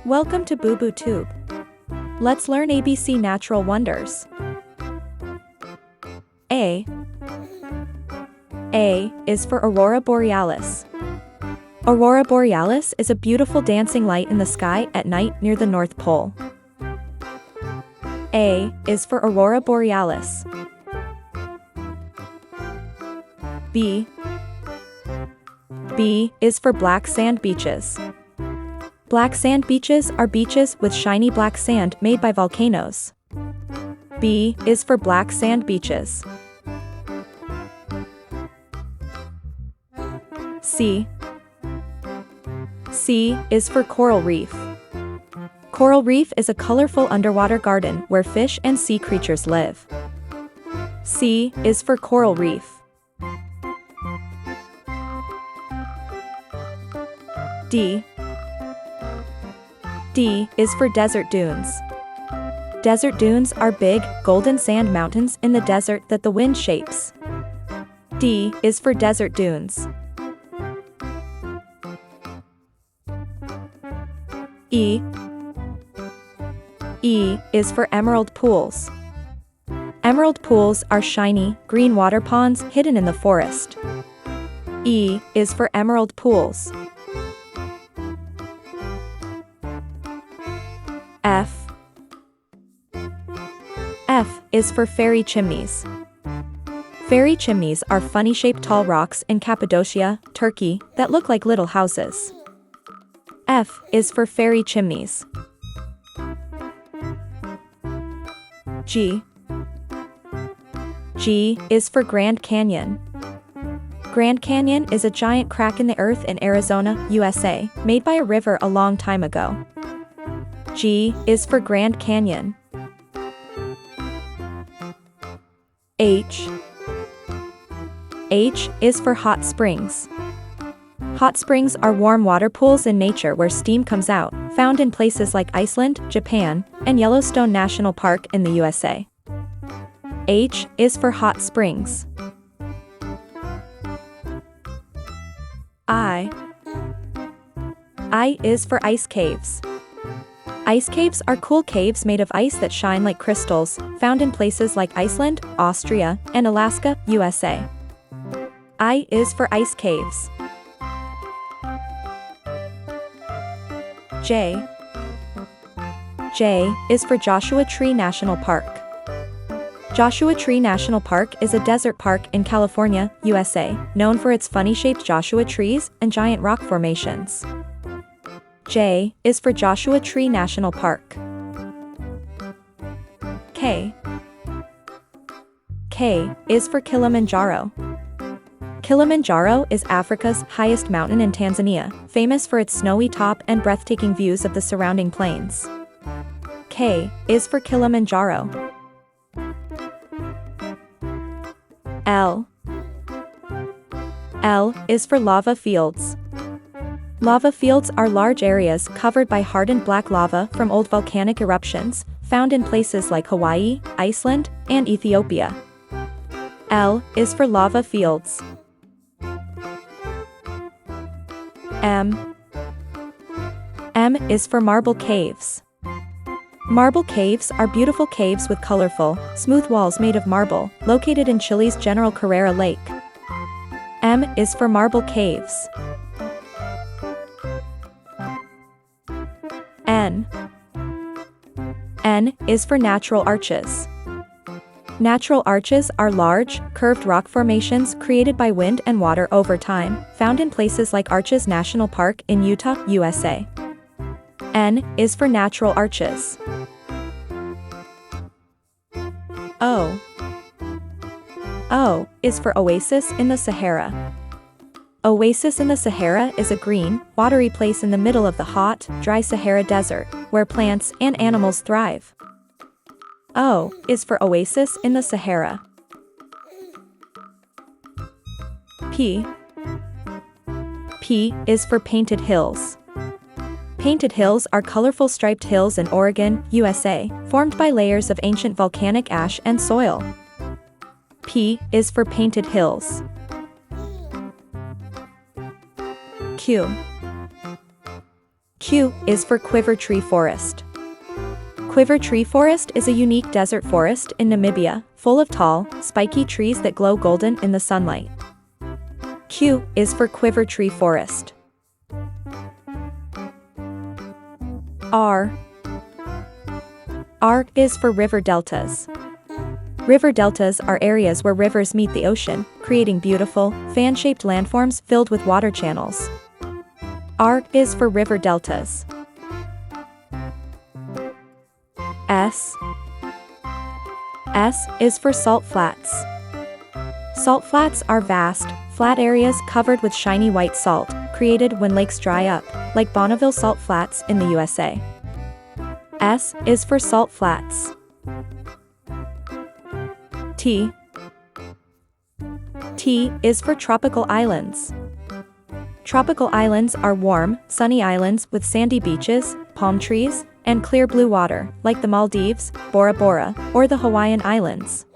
Welcome to bubbutube. Let's learn ABC natural wonders. A is for Aurora Borealis. Aurora Borealis is a beautiful dancing light in the sky at night near the North Pole. A is for Aurora Borealis. B is for black sand beaches. Black sand beaches are beaches with shiny black sand made by volcanoes. B is for black sand beaches. C is for coral reef. Coral reef is a colorful underwater garden where fish and sea creatures live. C is for coral reef. D is for desert dunes. Desert dunes are big, golden sand mountains in the desert that the wind shapes. D is for desert dunes. E is for emerald pools. Emerald pools are shiny, green water ponds hidden in the forest. E is for emerald pools. F is for fairy chimneys. Fairy chimneys are funny-shaped tall rocks in Cappadocia, Turkey, that look like little houses. F is for fairy chimneys. G is for Grand Canyon. Grand Canyon is a giant crack in the earth in Arizona, USA, made by a river a long time ago. G is for Grand Canyon. H is for hot springs. Hot springs are warm water pools in nature where steam comes out, found in places like Iceland, Japan, and Yellowstone National Park in the USA. H is for hot springs. I is for ice caves. Ice caves are cool caves made of ice that shine like crystals, found in places like Iceland, Austria, and Alaska, USA. I is for ice caves. J is for Joshua Tree National Park. Joshua Tree National Park is a desert park in California, USA, known for its funny-shaped Joshua trees and giant rock formations. J is for Joshua Tree National Park. K is for Kilimanjaro. Kilimanjaro is Africa's highest mountain in Tanzania, famous for its snowy top and breathtaking views of the surrounding plains. K is for Kilimanjaro. L is for lava fields. Lava fields are large areas covered by hardened black lava from old volcanic eruptions, found in places like Hawaii, Iceland, and Ethiopia. L is for lava fields. M is for marble caves. Marble caves are beautiful caves with colorful, smooth walls made of marble, located in Chile's General Carrera Lake. M is for marble caves. N is for natural arches. Natural arches are large, curved rock formations created by wind and water over time, found in places like Arches National Park in Utah, USA. N is for natural arches. O is for oasis in the Sahara. Oasis in the Sahara is a green, watery place in the middle of the hot, dry Sahara Desert, where plants and animals thrive. O is for oasis in the Sahara. P is for painted hills. Painted hills are colorful striped hills in Oregon, USA, formed by layers of ancient volcanic ash and soil. P is for painted hills. Q Q is for quiver tree forest. Quiver tree forest is a unique desert forest in Namibia, full of tall, spiky trees that glow golden in the sunlight. Q is for quiver tree forest. R is for river deltas. River deltas are areas where rivers meet the ocean, creating beautiful, fan-shaped landforms filled with water channels. R is for river deltas. S is for salt flats. Salt flats are vast, flat areas covered with shiny white salt, created when lakes dry up, like Bonneville Salt Flats in the USA. S is for salt flats. T is for tropical islands. Tropical islands are warm, sunny islands with sandy beaches, palm trees, and clear blue water, like the Maldives, Bora Bora, or the Hawaiian Islands.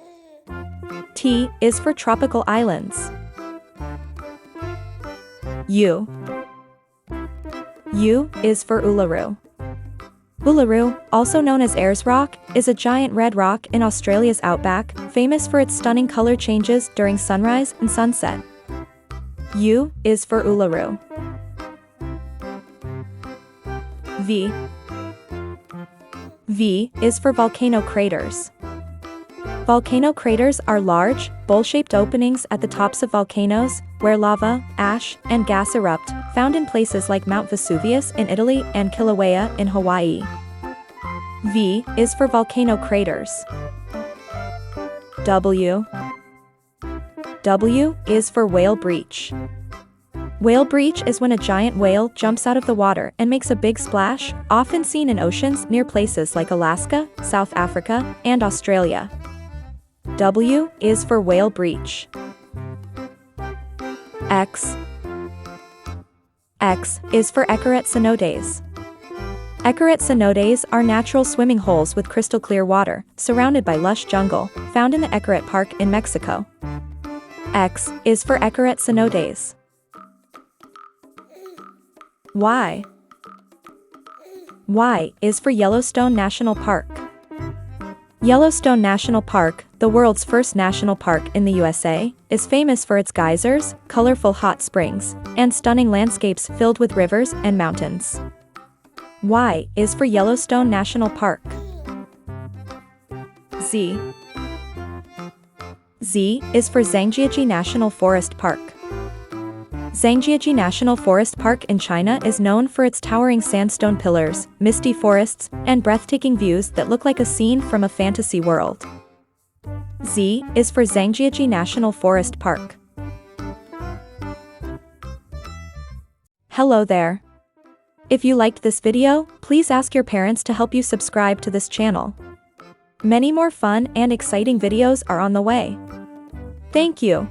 T is for tropical islands. U is for Uluru. Uluru, also known as Ayers Rock, is a giant red rock in Australia's outback, famous for its stunning color changes during sunrise and sunset. U is for Uluru. V is for volcano craters. Volcano craters are large, bowl-shaped openings at the tops of volcanoes, where lava, ash, and gas erupt, found in places like Mount Vesuvius in Italy and Kilauea in Hawaii. V is for volcano craters. W is for whale breach. Whale breach is when a giant whale jumps out of the water and makes a big splash, often seen in oceans near places like Alaska, South Africa, and Australia. W is for whale breach. X is for Eckerett cenotes. Eckerett cenotes are natural swimming holes with crystal clear water, surrounded by lush jungle, found in the Eckerett Park in Mexico. X is for Eckerett cenotes. Y is for Yellowstone National Park. Yellowstone National Park, the world's first national park in the USA, is famous for its geysers, colorful hot springs, and stunning landscapes filled with rivers and mountains. Y is for Yellowstone National Park. Z is for Zhangjiajie National Forest Park. Zhangjiajie National Forest Park in China is known for its towering sandstone pillars, misty forests, and breathtaking views that look like a scene from a fantasy world. Z is for Zhangjiajie National Forest Park. Hello there. If you liked this video, please ask your parents to help you subscribe to this channel. Many more fun and exciting videos are on the way. Thank you.